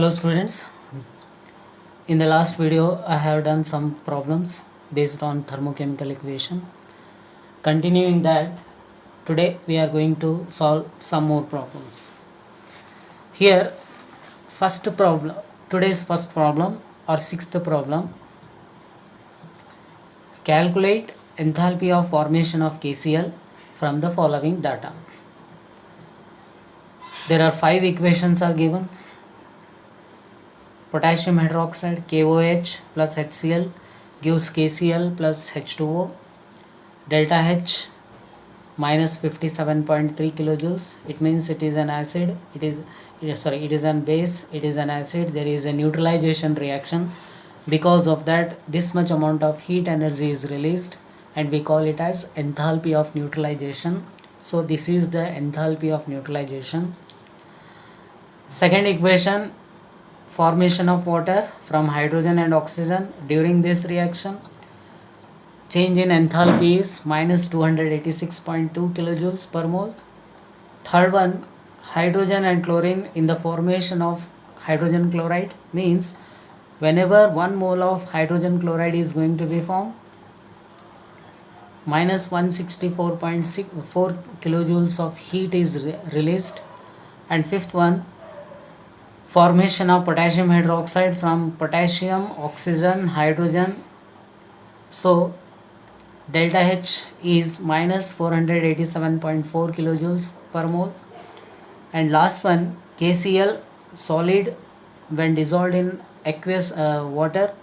Hello students, in the last video I have done some problems based on thermochemical equation. Continuing that, today we are going to solve some more problems. Here today's first problem or sixth problem, calculate enthalpy of formation of KCl from the following data. There are 5 equations are given. Potassium hydroxide KOH plus HCl gives KCl plus H2O. Delta H minus 57.3 kilojoules. It means it is an acid. It is an base. It is an acid. There is a neutralization reaction. Because of that, this much amount of heat energy is released, and we call it as enthalpy of neutralization. So this is the enthalpy of neutralization. Second equation, formation of water from hydrogen and oxygen during this reaction. Change in enthalpy is minus 286.2 kilojoules per mole. Third one, hydrogen and chlorine in the formation of hydrogen chloride, means whenever 1 mole of hydrogen chloride is going to be formed, minus 164.4 kilojoules of heat is released. And fifth one, formation of potassium hydroxide from potassium, oxygen, hydrogen. So delta H is minus 487.4 kilojoules per mole. And last one, KCl solid when dissolved in aqueous water,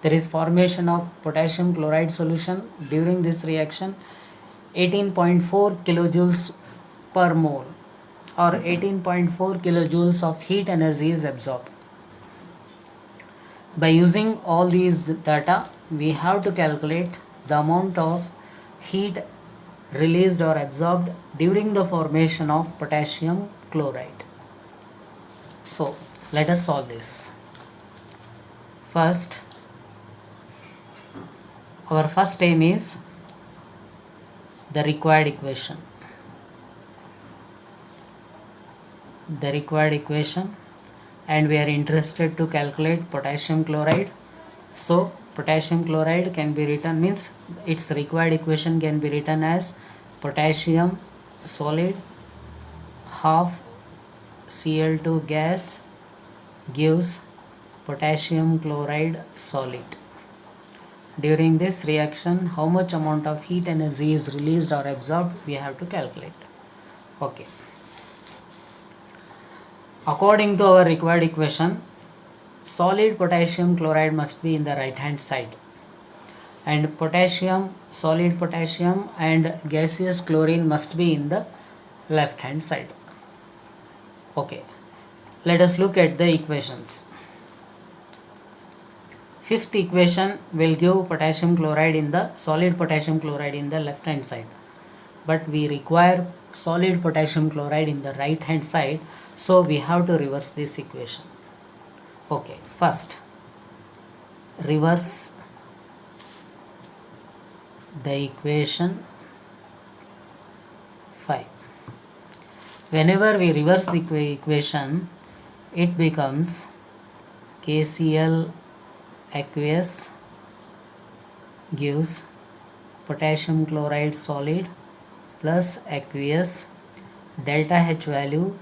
there is formation of potassium chloride solution during this reaction. 18.4 kilojoules per mole or 18.4 kilojoules of heat energy is absorbed. By using all these data, we have to calculate the amount of heat released or absorbed during the formation of potassium chloride. So let us solve this. First, our first aim is the required equation. And we are interested to calculate potassium chloride. So potassium chloride can be written, means its required equation can be written as potassium solid half Cl2 gas gives potassium chloride solid. During this reaction, how much amount of heat energy is released or absorbed, we have to calculate. Okay. According to our required equation, solid potassium chloride must be in the right hand side, and solid potassium and gaseous chlorine must be in the left hand side. Okay, let us look at the equations. Fifth equation will give solid potassium chloride in the left hand side, but we require solid potassium chloride in the right hand side, so we have to reverse this equation. Okay, first reverse the equation 5. Whenever we reverse the equation, it becomes KCl aqueous gives potassium chloride solid plus aqueous, delta H value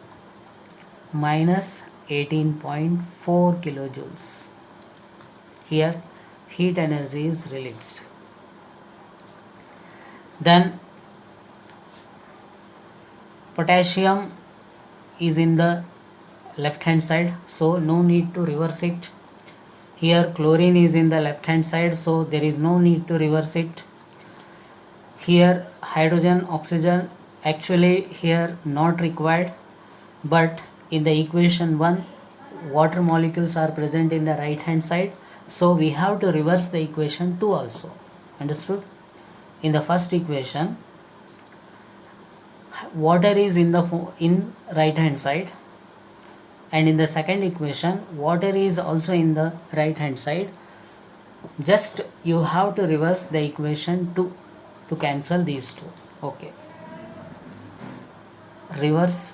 minus 18.4 kilojoules. Here heat energy is released. Then potassium is in the left hand side, so no need to reverse it. Here chlorine is in the left hand side, so there is no need to reverse it. Here hydrogen, oxygen, actually here not required, but in the equation 1 water molecules are present in the right hand side, so we have to reverse the equation 2 also. Understood? In the first equation, water is in right hand side, and in the second equation water is also in the right hand side. Just you have to reverse the equation 2 to cancel these two. Okay, reverse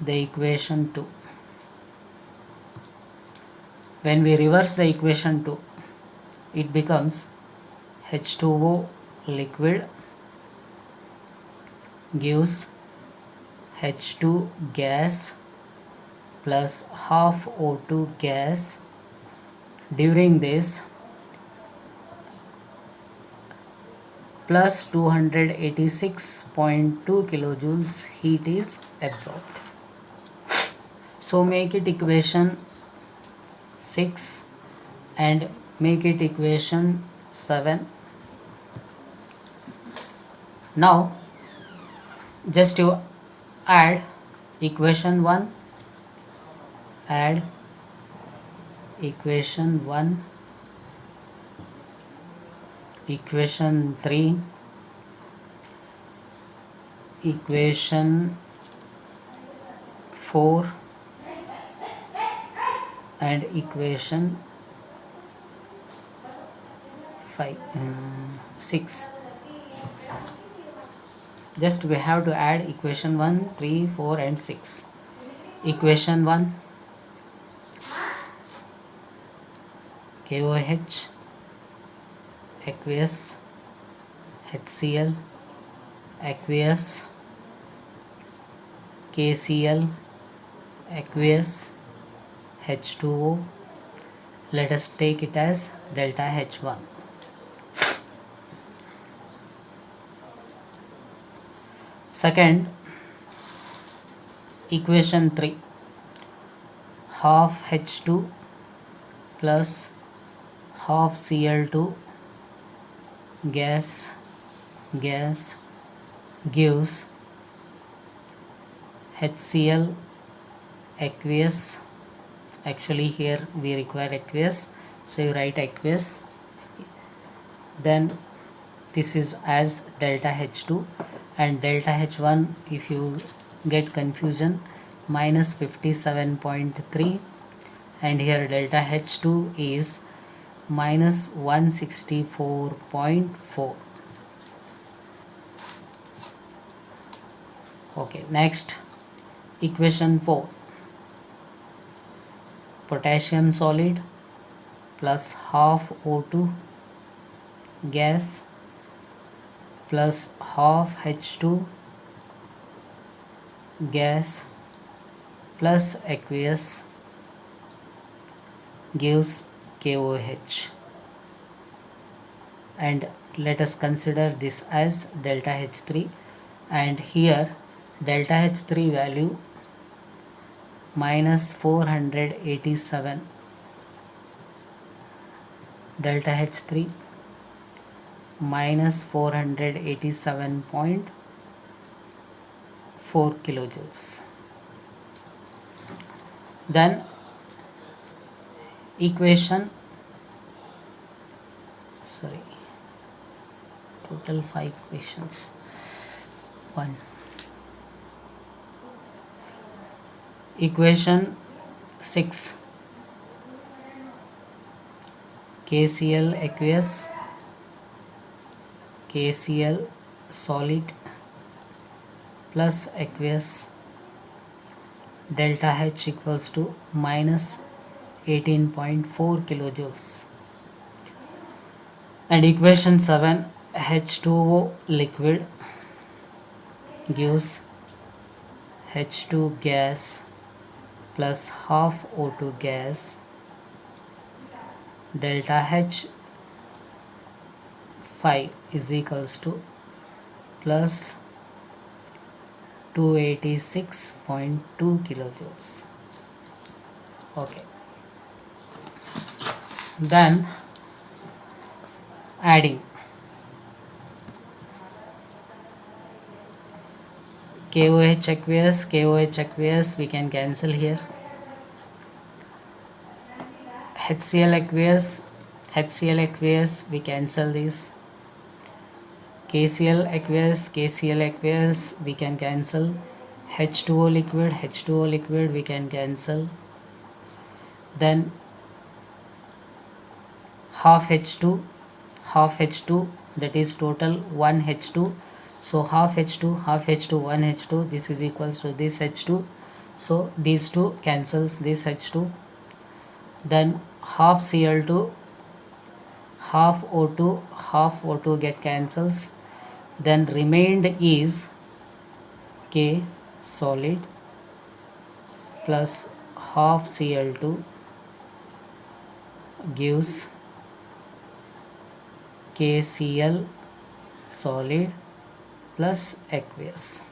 the equation 2. When we reverse the equation 2, it becomes H2O liquid gives H2 gas plus half O2 gas. During this, plus 286.2 kilojoules heat is absorbed. So make it equation 6 and make it equation 7. Now just you add equation 1, add equation 1, equation 3, equation 4 and equation 6. Just we have to add equation 1, 3, 4 and 6. Equation 1, KOH aqueous, HCl aqueous, KCl aqueous, H2O. Let us take it as delta H1. Second, equation 3, half H2 plus half Cl2 gas gives HCl aqueous. Actually here we require aqueous, so you write aqueous. Then this is as delta H2 and delta H1, if you get confusion, minus 57.3, and here delta H2 is minus 164.4. Okay, next equation 4, potassium solid plus half O2 gas plus half H2 gas plus aqueous gives KOH, and let us consider this as delta H3, and here delta H3 value minus 487, delta H3 minus 487.4 kilojoules. Then equation, total 5 equations. 1, equation 6, KCl aqueous, KCl solid plus aqueous, delta H equals to minus 18.4 kilojoules. And equation 7, H2O liquid gives H2 gas plus half O2 gas, delta H5 is equals to plus 286.2 kilojoules. Okay, then adding KOH aqueous we can cancel here, HCl aqueous we cancel this, KCl aqueous we can cancel, H2O liquid we can cancel, then half H2, that is total 1 H2, so half H2 1 H2, this is equals to this H2, So these two cancels this H2, then half Cl2, half O2, half O2 get cancels, then remained is K solid plus half Cl2 gives KCl solid plus aqueous.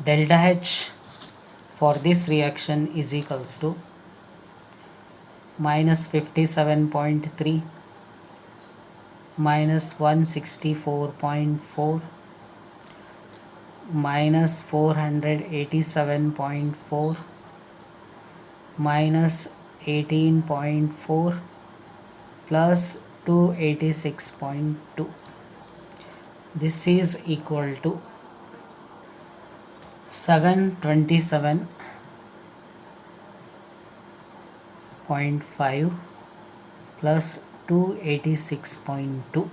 Delta H for this reaction is equals to minus 57.3 minus 164.4 minus 487.4 minus 18.4 plus 286.2. This is equal to 727.5 plus 286.2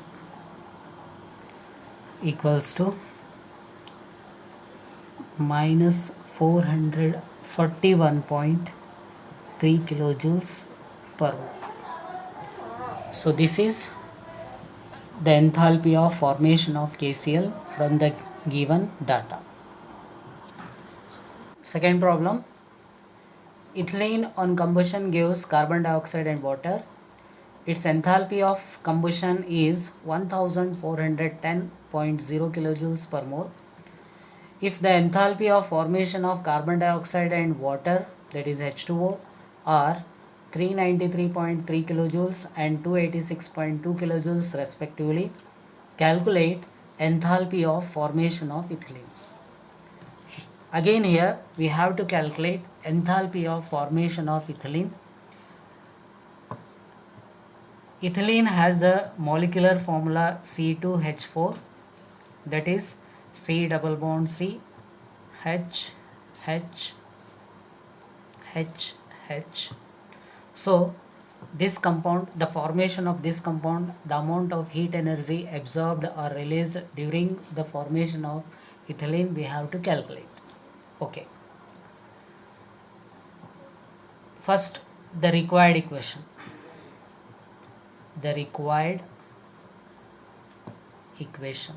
equals to minus 441.3 kilojoules per mole. So this is the enthalpy of formation of KCl from the given data. Second problem, ethylene on combustion gives carbon dioxide and water. Its enthalpy of combustion is 1410.0 kilojoules per mole. If the enthalpy of formation of carbon dioxide and water, that is H2O, are 393.3 kilojoules and 286.2 kilojoules respectively, calculate enthalpy of formation of ethylene. Again here we have to calculate enthalpy of formation of ethylene. Ethylene has the molecular formula C2H4, that is C double bond C H H H H. So this compound, the formation of this compound, the amount of heat energy absorbed or released during the formation of ethylene we have to calculate. Okay. First, the required equation. The required equation.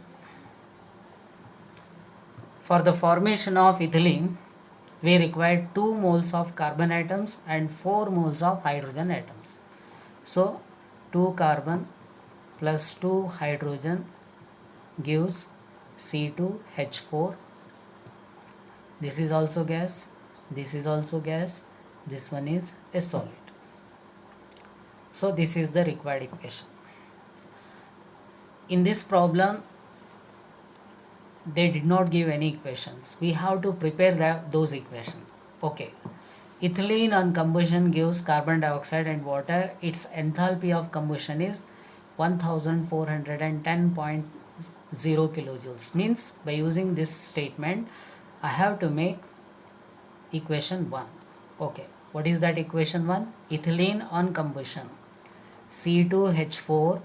For the formation of ethylene, we require 2 moles of carbon atoms and 4 moles of hydrogen atoms. So 2 carbon plus 2 hydrogen gives C2H4. This is also gas, this is also gas, this one is a solid. So this is the required equation. In this problem they did not give any equations. We have to prepare those equations. Okay. Ethylene on combustion gives carbon dioxide and water. Its enthalpy of combustion is 1410.0 kilojoules. Means by using this statement I have to make equation 1. Okay, what is that equation 1? Ethylene on combustion, C2H4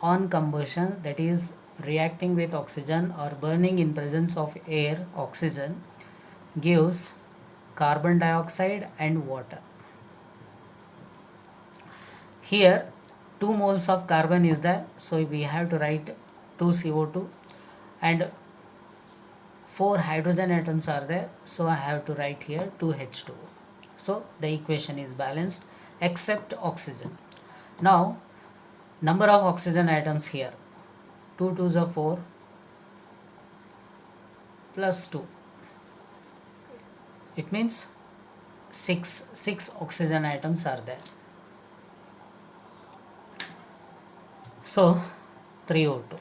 on combustion, that is reacting with oxygen or burning in presence of air, oxygen, gives carbon dioxide and water. Here 2 moles of carbon is there, so we have to write 2 CO2 and 4 hydrogen atoms are there, so I have to write here 2 H2O. So the equation is balanced except oxygen. Now number of oxygen atoms here, 2 2s are 4 plus 2, it means 6 oxygen atoms are there. So 3O2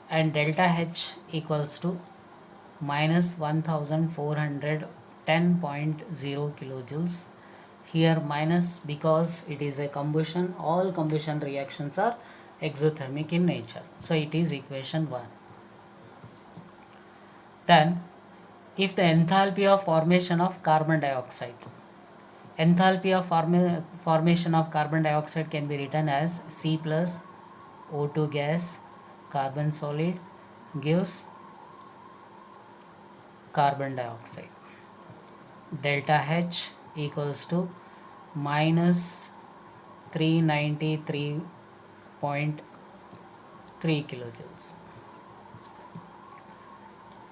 and delta H equals to minus 1410.0 kilojoules. Here minus because it is a combustion, all combustion reactions are exothermic in nature, so it is equation 1. Then if the enthalpy of formation of carbon dioxide, Enthalpy of formation of carbon dioxide can be written as C plus O2 gas carbon solid gives carbon dioxide. Delta H equals to minus 393.3 kilojoules.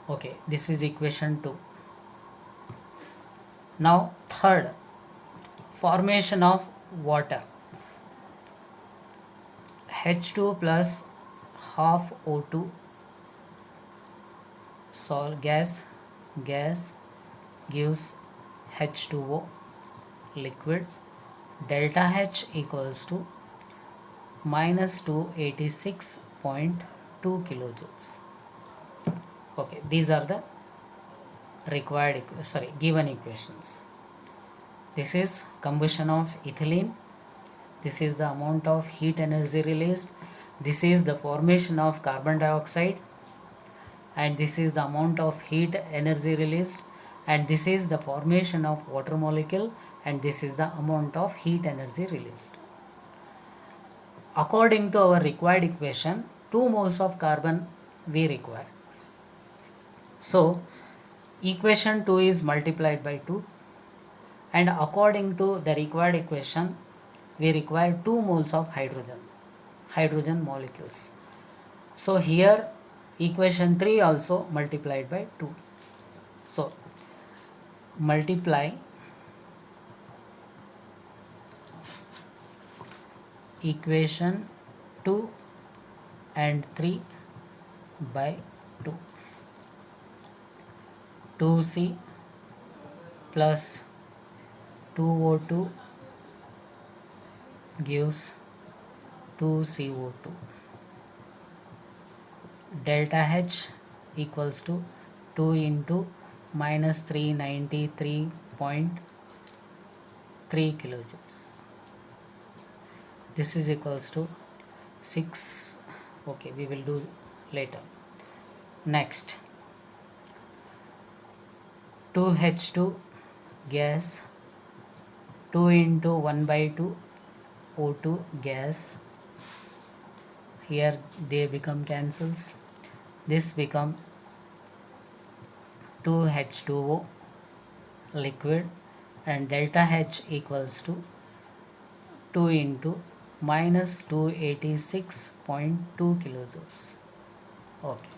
Okay, this is equation 2. Now third, formation of water. H2 plus half O2 gas gives H2O liquid. Delta H equals to minus 286.2 kilojoules. Okay, these are the given equations. This is combustion of ethylene. This is the amount of heat energy released. This is the formation of carbon dioxide, and this is the amount of heat energy released, and this is the formation of water molecule, and this is the amount of heat energy released. According to our required equation, 2 moles of carbon we require. So equation 2 is multiplied by 2, and according to the required equation we require 2 moles of hydrogen molecules. So here equation 3 also multiplied by 2. So multiply equation 2 and 3 by 2. 2C plus 2O2 gives 2CO2. Delta H equals to 2 into minus 393.3 kilojoules. This is equals to 6. Okay, we will do later. Next, 2H2 gas, 2 into 1 by 2 O2 gas. Here they become cancels. This become 2H2O liquid, and delta H equals to 2 into minus 286.2 kilojoules. Okay,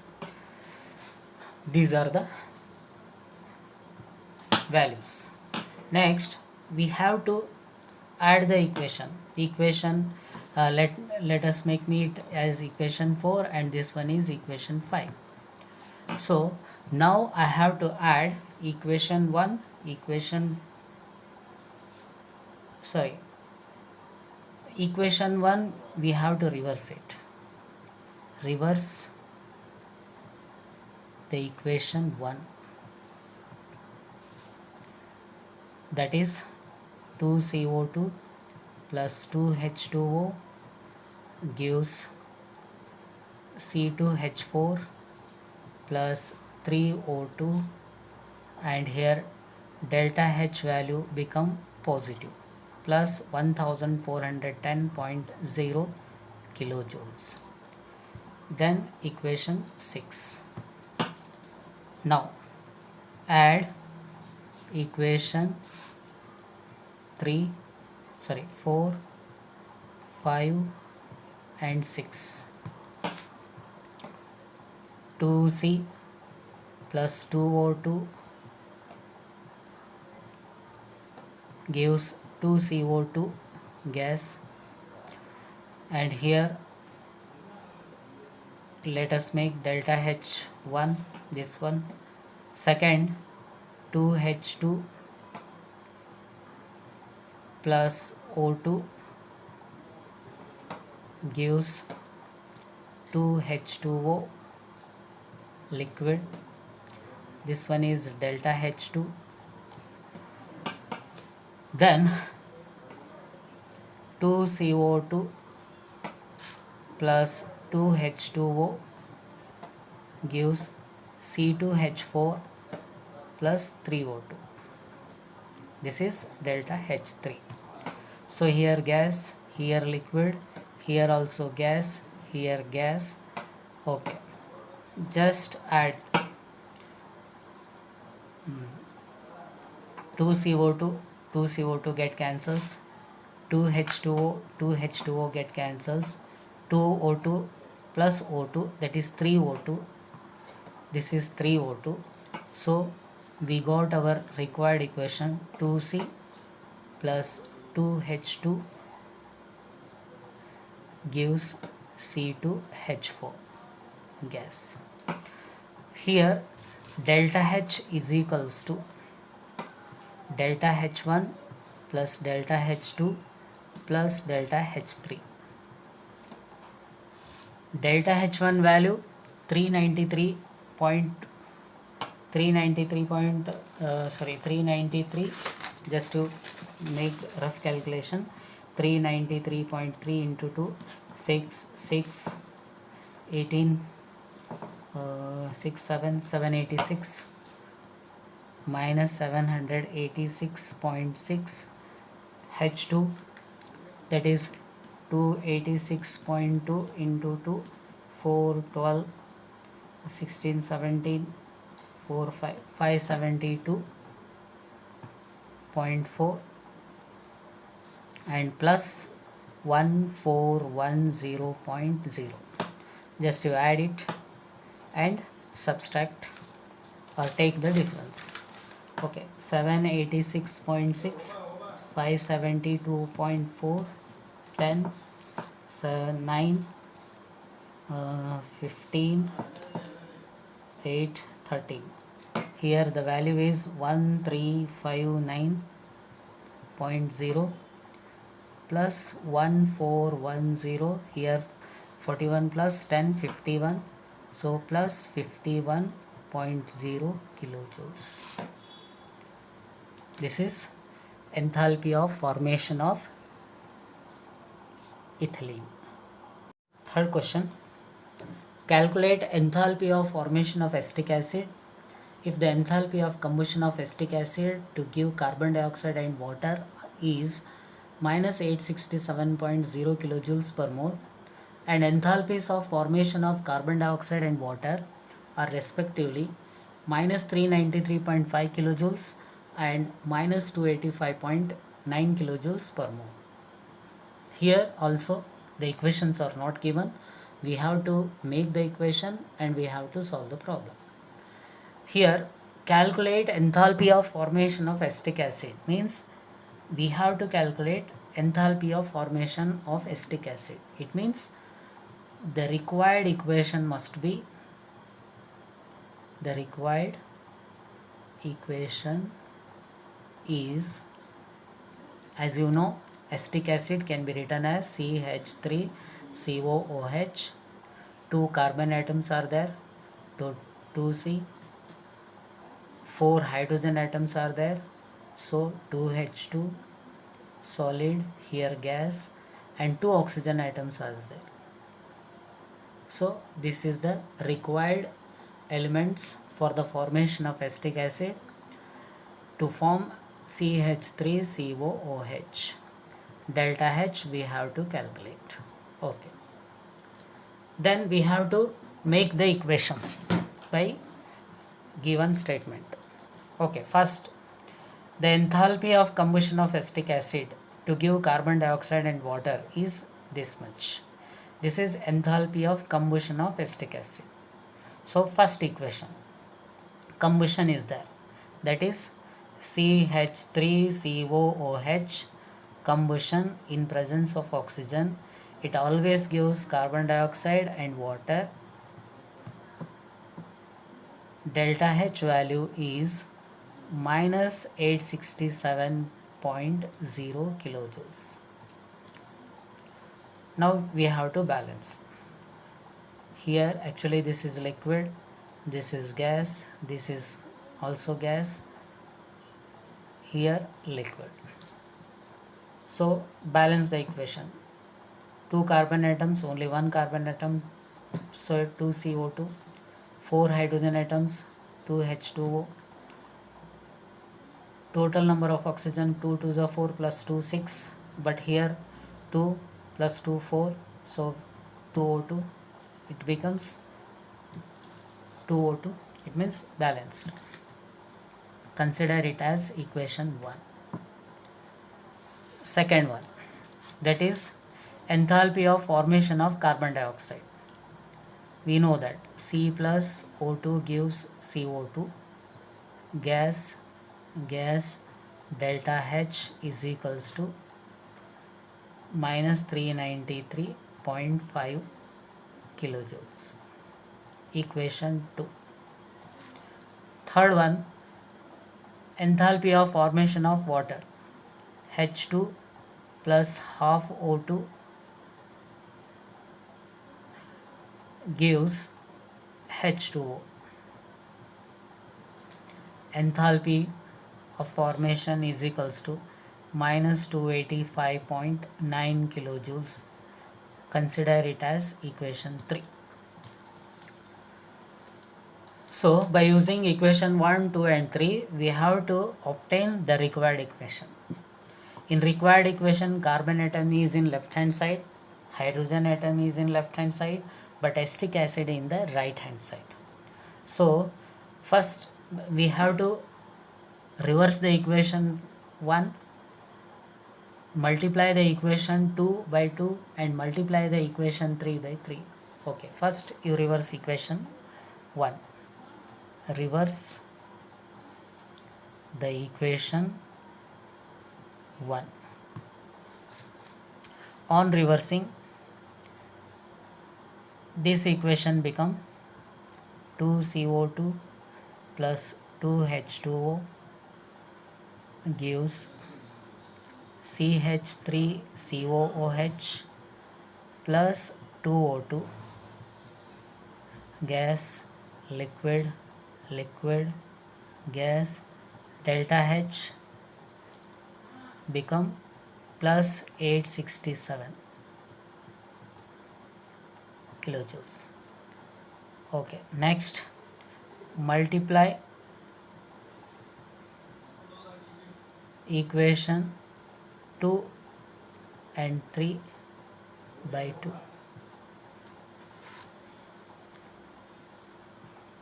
these are the values. Next, we have to add the equation. Let us make it as equation 4, and this one is equation 5. So now I have to add equation 1, equation 1 we have to reverse it. Reverse the equation 1, that is 2CO2 plus 2H2O gives C2H4 plus 3O2, and here delta H value become positive plus 1410.0 kilojoules. Then equation 6. Now add equation 4, 5 and 6. 2C plus 2O2 gives 2CO2 gas, and here let us make delta H1, this one. Second, 2H2 plus O2 gives 2H2O liquid. This one is delta H2. Then 2CO2 plus 2H2O gives C2H4 plus 3O2. This is delta H3. So here gas, here liquid, here also gas, here gas. Okay, just add 2 CO2, 2 CO2 get cancels, 2 H2O, 2 H2O get cancels, 2 O2 plus O2, that is 3 O2. This is 3 O2. So we got our required equation 2C plus 2H2 gives C2H4 gas. Here delta H is equals to delta H1 plus delta H2 plus delta H3. Delta H1 value 393, just to make rough calculation, 393.3 into 2, 6, 6, 18, 6, 7, 786 minus 786.6 H2, that is 286.2 into 2, 4, 12, 16, 17, 4, 5, 572.4 and plus 1410.0. Just you add it and subtract or take the difference. Okay, 786.6, 572.4, 10, 9, 15, 8, 13. Here the value is 1359.0 plus 1410. Here 41 plus 10, 51. So plus 51.0 kilojoules. This is enthalpy of formation of ethylene. Third question. Calculate enthalpy of formation of acetic acid. If the enthalpy of combustion of acetic acid to give carbon dioxide and water is minus 867.0 kilojoules per mole and enthalpies of formation of carbon dioxide and water are respectively minus 393.5 kilojoules and minus 285.9 kilojoules per mole. Here also the equations are not given. We have to make the equation and we have to solve the problem. Here calculate enthalpy of formation of acetic acid means we have to calculate enthalpy of formation of acetic acid. It means the required equation must be, the required equation is, as you know, acetic acid can be written as CH3COOH. 2 carbon atoms are there, 2C. 4 hydrogen atoms are there, so 2H2 solid, here gas, and 2 oxygen atoms are there. So this is the required elements for the formation of acetic acid to form CH3COOH. Delta H we have to calculate. Okay. Then we have to make the equations by given statement. Okay, first the enthalpy of combustion of acetic acid to give carbon dioxide and water is this much. This is enthalpy of combustion of acetic acid. So first equation, combustion is there, that is CH3COOH, combustion in presence of oxygen, it always gives carbon dioxide and water. Delta H value is minus 867.0 kilojoules. Now we have to balance. Here actually this is liquid, this is gas, this is also gas, here liquid. So balance the equation. 2 carbon atoms, only 1 carbon atom, so 2 CO2. 4 hydrogen atoms, 2 H2O. total number of oxygen 2 2 is 4 plus 2 6, but here 2 plus 2 4, so 2O2, it becomes 2O2, it means balanced. Consider it as equation 1. Second one, that is enthalpy of formation of carbon dioxide. We know that C plus O2 gives CO2, gas delta H is equals to minus 393.5 kilojoules. Equation 2. Third one, enthalpy of formation of water. H2 plus half O2 gives H2O. Enthalpy of formation is equals to minus 285.9 kilojoules. Consider it as equation 3. So by using equation 1, 2 and 3, we have to obtain the required equation. In required equation, carbon atom is in left hand side, hydrogen atom is in left hand side, but acetic acid in the right hand side. So first we have to reverse the equation 1, multiply the equation 2 by 2 and multiply the equation 3 by 3. Okay, first you reverse equation 1. Reverse the equation 1. On reversing, this equation become 2CO2 plus 2H2O gives CH3COOH plus 2O2, gas, liquid, gas, delta H become plus 867 kilojoules. Okay, next multiply equation 2 and 3 by 2.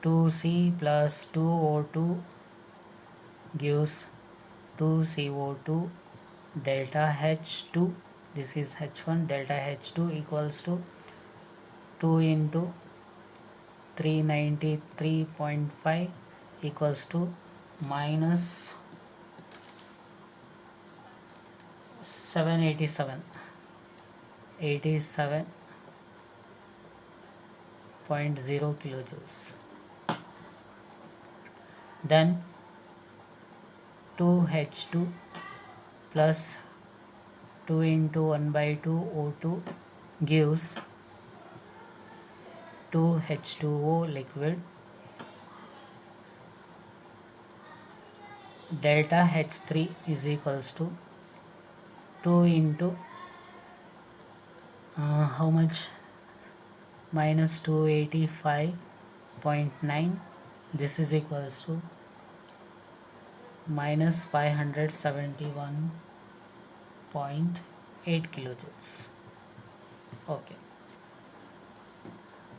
2C plus 2O2 gives 2CO2 delta H2, this is H1, delta H2 equals to 2 into 393.5 equals to minus 87.0 kilojoules. Then 2H2 plus 2 into 1 by 2 O2 gives 2H2O liquid, delta H3 is equals to 2 into how much, minus 285.9, this is equals to minus 571.8 kilojoules. Okay,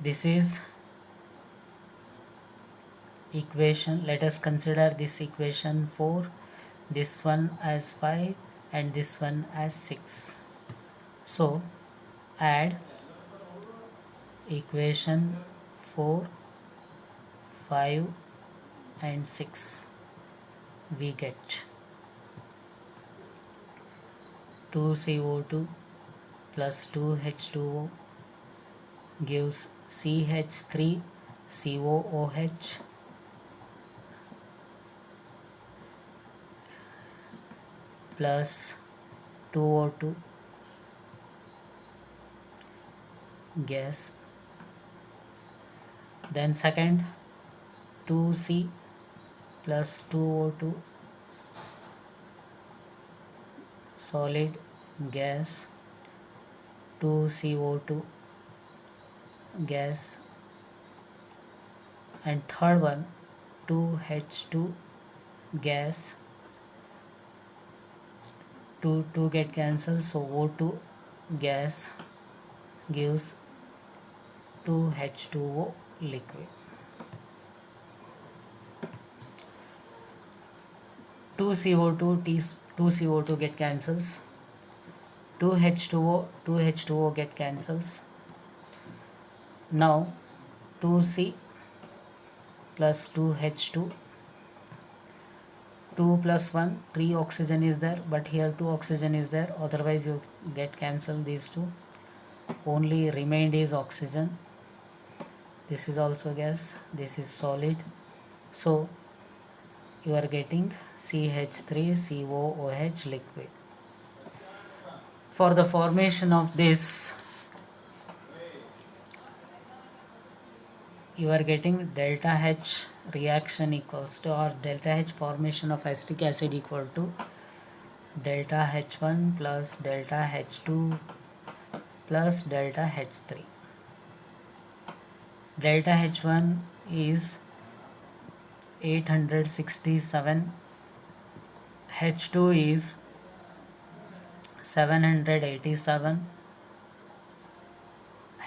this is equation. Let us consider this equation 4, this one as 5 and this one as 6. So add equation 4, 5 and 6. We get 2CO2 plus 2H2O gives CH3COOH plus 2O2 gas. Then second, 2C plus 2O2 solid gas, 2CO2 gas, and third one 2H2 gas 2 get cancelled, so O2 gas gives 2H2O liquid. 2CO2 get cancels, 2H2O get cancels. Now 2C plus 2H2, 2 plus 1, 3 oxygen is there, but here 2 oxygen is there, otherwise you get cancelled these two. Only remained is oxygen. This is also gas, this is solid, so you are getting CH3COOH liquid. For the formation of this, you are getting delta H reaction equals to, or delta H formation of acetic acid equal to delta H1 plus delta H2 plus delta H3. Delta H1 is 867, H2 is 787,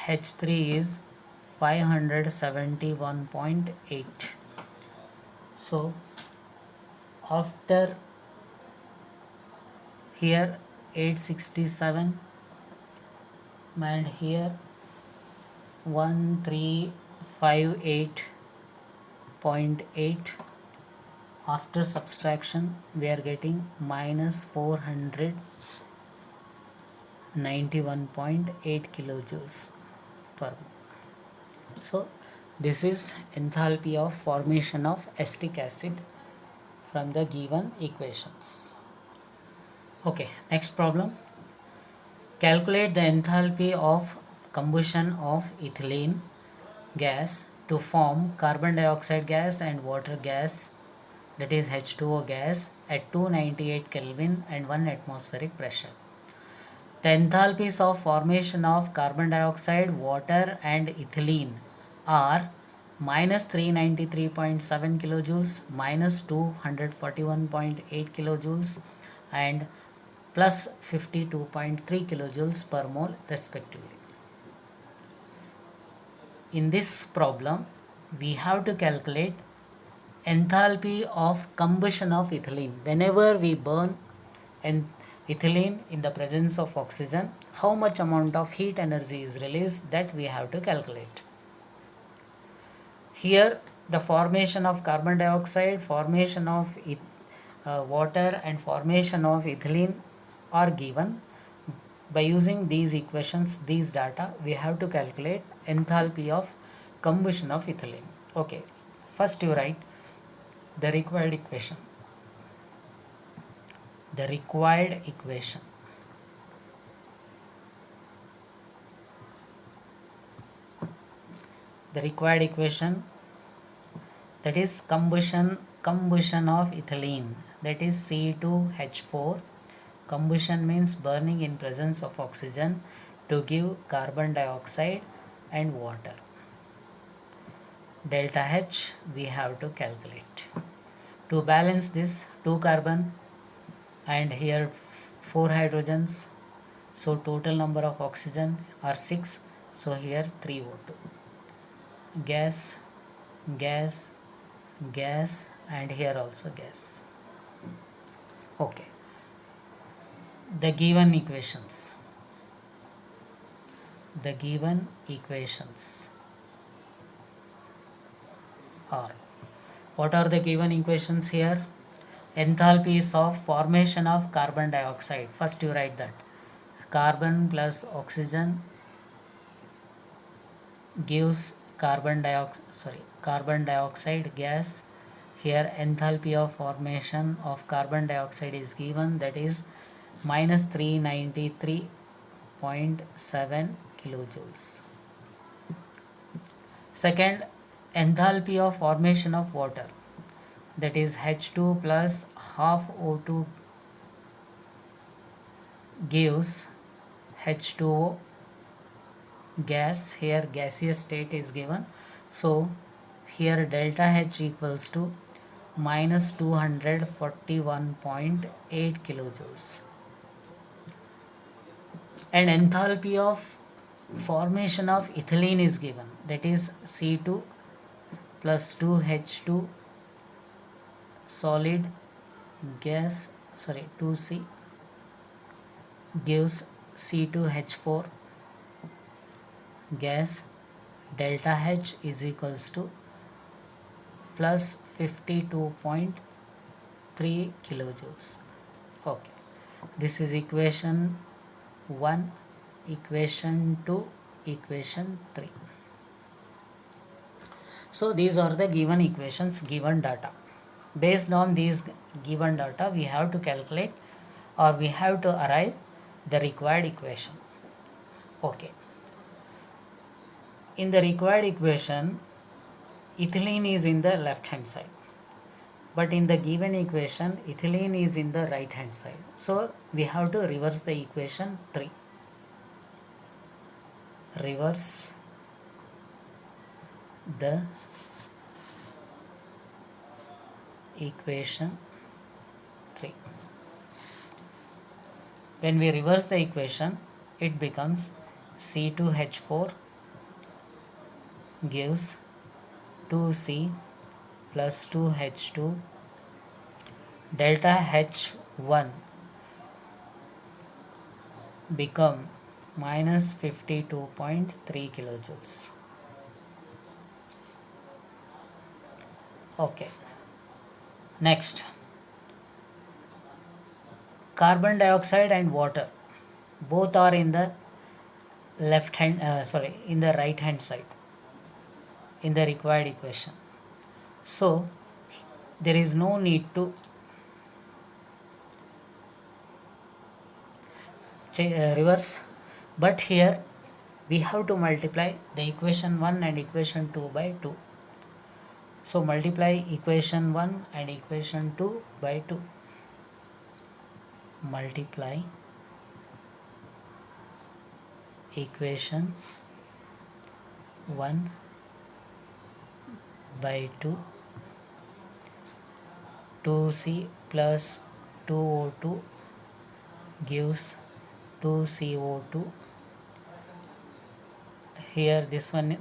H3 is 571.8. So after here 867 and here 1358.8, after subtraction we are getting minus 491.8 kilojoules per mole. So this is enthalpy of formation of acetic acid from the given equations. Okay, next problem. Calculate the enthalpy of combustion of ethylene gas to form carbon dioxide gas and water gas, that is H2O gas, at 298 Kelvin and 1 atmospheric pressure. The enthalpies of formation of carbon dioxide, water and ethylene are minus 393.7 kilojoules, minus 241.8 kilojoules and plus 52.3 kilojoules per mole respectively. In this problem, we have to calculate enthalpy of combustion of ethylene. Whenever we burn ethylene in the presence of oxygen, how much amount of heat energy is released, that we have to calculate. Here the formation of carbon dioxide, formation of water and formation of ethylene are given. By using these equations, these data, we have to calculate enthalpy of combustion of ethylene. Okay, first you write the required equation. The required equation. The required equation, that is combustion of ethylene, that is C2H4. Combustion means burning in presence of oxygen to give carbon dioxide and water. Delta H we have to calculate. To balance this, 2 carbon and here 4 hydrogens, so total number of oxygen are 6, so here 3 O2. Gas, gas, gas and here also gas. Okay. The given equations. The given equations are, what are the given equations here? Enthalpies of formation of carbon dioxide. First you write that carbon plus oxygen gives carbon dioxide gas. Here enthalpy of formation of carbon dioxide is given, that is minus 393.7 kilojoules. Second, enthalpy of formation of water, that is H2 plus half O2 gives H2O gas. Here gaseous state is given, so here delta H equals to minus 241.8 kilojoules. and enthalpy of formation of ethylene is given, that is C2 plus 2H2 solid gas, 2C gives C2H4 gas. Delta H is equals to plus 52.3 kilojoules. Okay, this is equation 1, equation 2, equation 3. So these are the given equations, given data. Based on these given data, we have to calculate or we have to arrive the required equation. Okay, in the required equation, ethylene is in the left hand side, but in the given equation ethylene is in the right hand side, so we have to reverse the equation 3. Reverse the equation 3. When we reverse the equation, it becomes C2H4 gives 2C plus 2H2. Delta H1 become minus 52.3 kilojoules. Okay, next, carbon dioxide and water both are in the left hand in the right hand side in the required equation, so there is no need to reverse, but here we have to multiply the equation 1 and equation 2 by 2. So multiply equation 1 and equation 2 by 2. Multiply equation 1 by 2. 2C plus 2O2 gives 2CO2. Here this one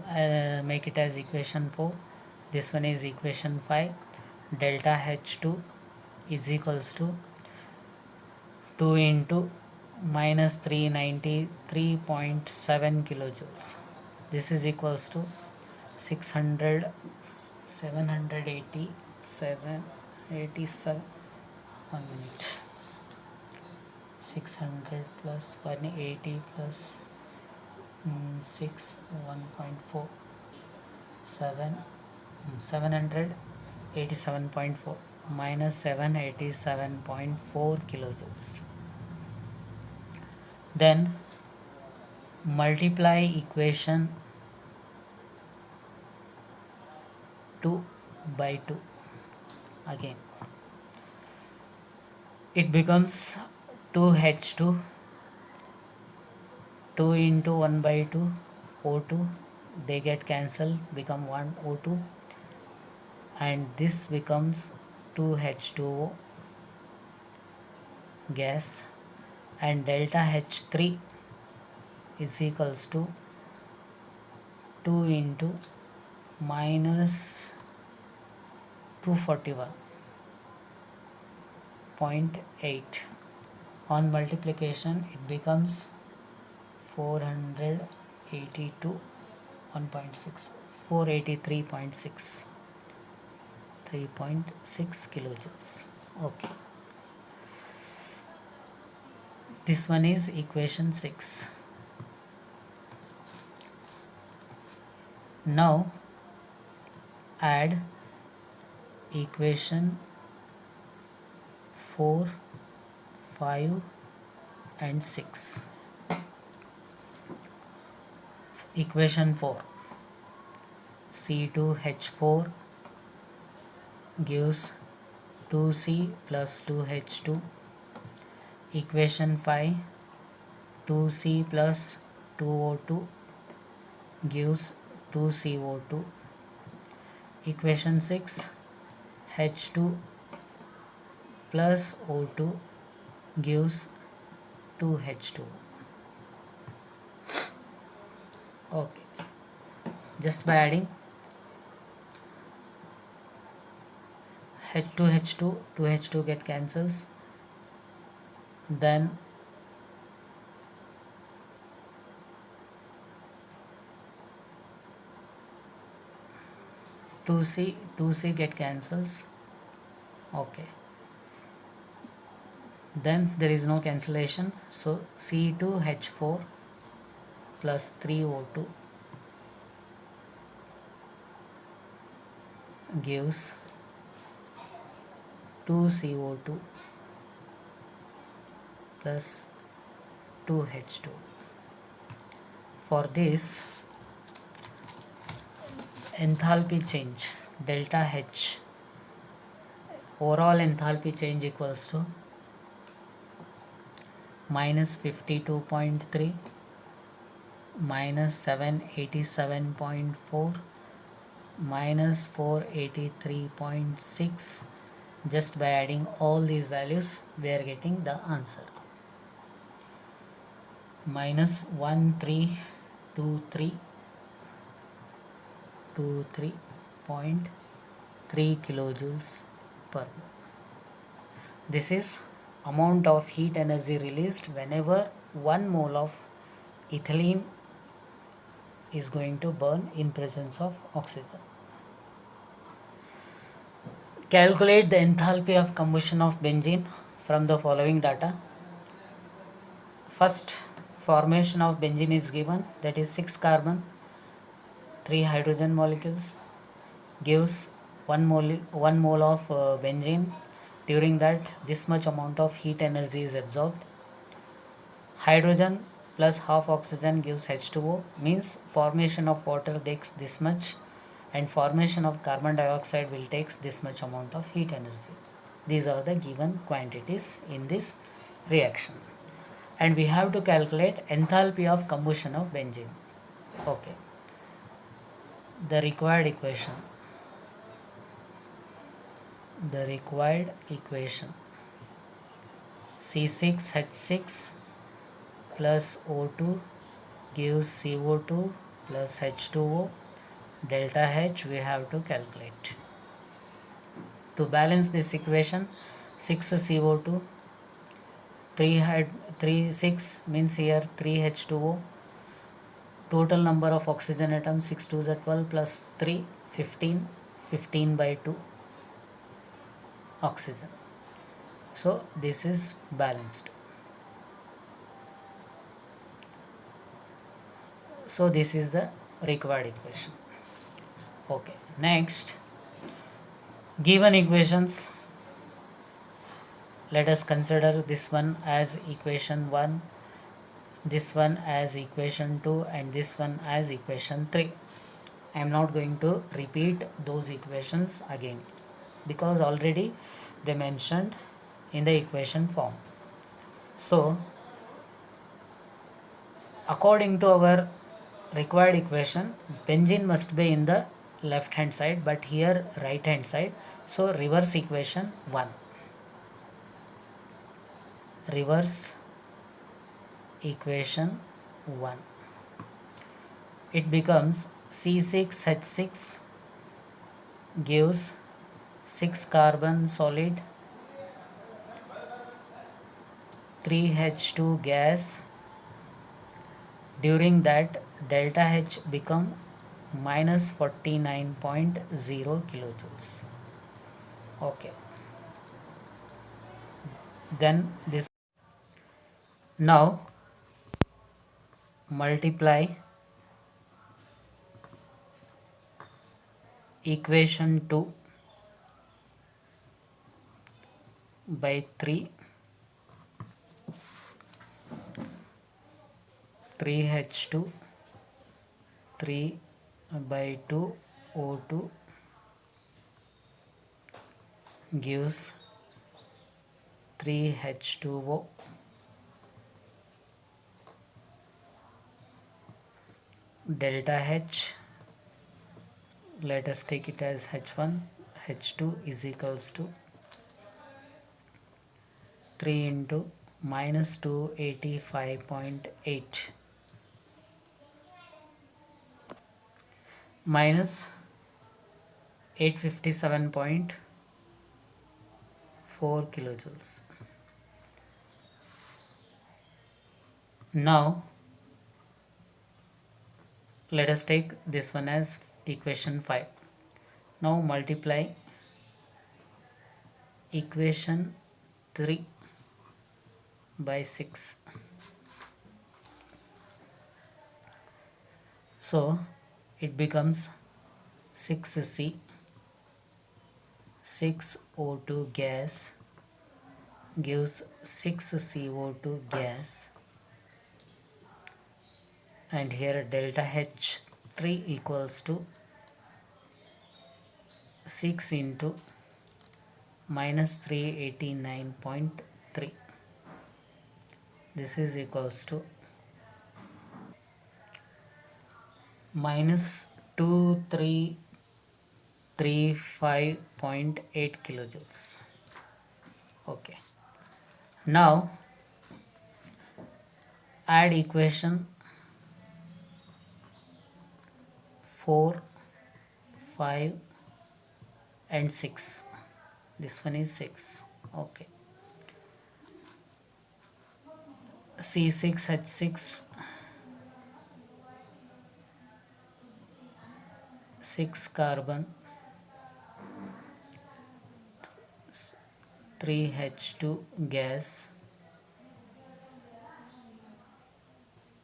make it as equation 4. This one is equation 5. Delta H2 is equals to 2 into minus 393.7 kilojoules. This is equals to 787, 1 minute, 600 plus 180 plus 6, 1.4, 787.4 minus 787.4 kilojoules. Then multiply equation 2 by 2 again. It becomes 2H2, 2 into 1 by 2 O2, they get cancelled, become 1 O2, and this becomes 2H2O gas, and delta H3 is equals to 2 into minus 241.8. On multiplication it becomes 482, 1.6, 483.6, 3.6 kilojoules. Okay, this one is equation 6. Now add equation 4, 5 and 6. Equation 4, C2H4 gives 2C plus 2H2. Equation 5, 2C plus 2O2 gives 2CO2. Equation 6, H2 plus O2 gives 2H2. Okay, just by adding H2H2, 2H2 get cancels, then two C get cancels. Okay, then there is no cancellation, so C2H4 plus 3O2 gives 2CO2 plus 2H2. For this, enthalpy change delta H, overall enthalpy change equals to minus 52.3 minus 787.4 minus 483.6. Just by adding all these values, we are getting the answer. Minus 1323.3 kilojoules per mole. This is amount of heat energy released whenever 1 mole of ethylene is going to burn in presence of oxygen. Calculate the enthalpy of combustion of benzene from the following data. First, formation of benzene is given, that is 6 carbon, 3 hydrogen molecules, gives 1 mole of benzene. During that, this much amount of heat energy is absorbed. Hydrogen plus half oxygen gives H2O, means formation of water takes this much and formation of carbon dioxide will take this much amount of heat energy. These are the given quantities in this reaction. And we have to calculate enthalpy of combustion of benzene. Okay. The required equation. C6H6 plus O2 gives CO2 plus H2O. Delta H we have to calculate. To balance this equation, 6 CO2, 6 means here 3 H2O. Total number of oxygen atoms 6 2s are 12 plus 3 15, 15 by 2 oxygen. So this is balanced. So this is the required equation. Okay, next, given equations, let us consider this one as equation 1, this one as equation 2 and this one as equation 3. I am not going to repeat those equations again because already they mentioned in the equation form. So according to our required equation, benzene must be in the left hand side, but here right hand side. So reverse equation 1. Reverse equation 1. It becomes C6H6 gives 6 carbon solid, 3H2 gas. During that, delta H become minus 49.0 kilojoules. Okay. Then this, now multiply equation 2 by 3, 3H2, 3 by 2 O2 gives 3H2O. Delta H, let us take it as H1, H2 is equals to 3 into minus 285.8 minus 857.4 kilojoules. Now let us take this one as equation 5. Now multiply equation 3 by 6. So it becomes 6C 6O2 gas gives 6CO2 gas, and here delta H3 equals to 6 into minus 389.3. This is equals to minus 2335.8 kilojoules. Okay, now add equation 4, 5 and 6. This one is 6. Okay, C6H6 6 carbon 3H2 gas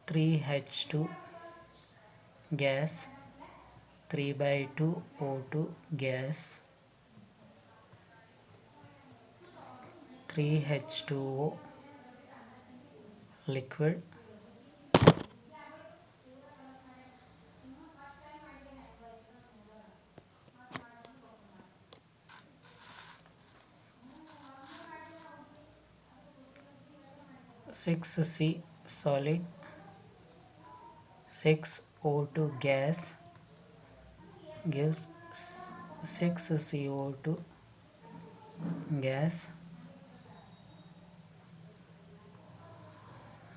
3H2 gas 3 by 2 O2 gas 3H2O liquid six C solid 6 O2 gas gives 6 CO2 gas.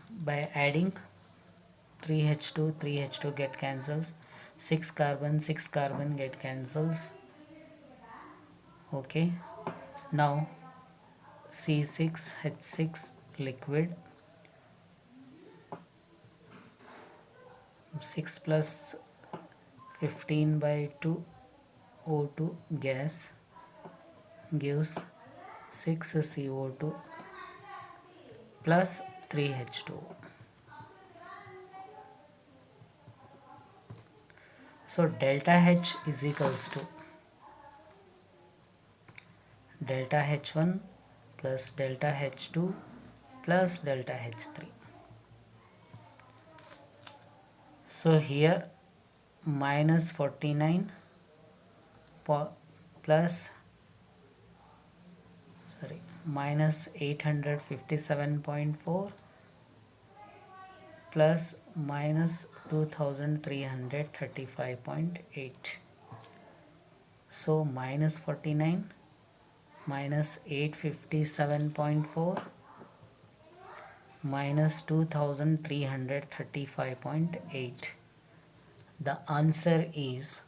By adding 3H2 get cancels, 6 carbon get cancels. Okay, now C6H6 liquid 6 plus 15 by 2 O2 gas gives 6 CO2 plus 3H2O. So delta H is equals to delta H1 plus delta H2 plus delta H3. So here minus 49 plus minus 857.4 plus minus 2335.8. So minus 49 minus 857.4 minus 2335.8. The answer is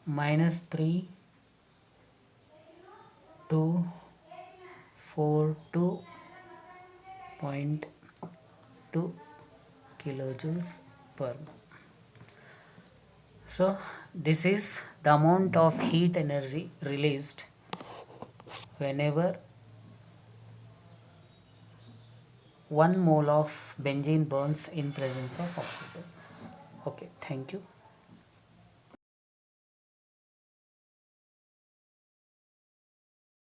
minus 3242.2 kilojoules per mole. So this is the amount of heat energy released whenever 1 mole of benzene burns in presence of oxygen. Okay, thank you.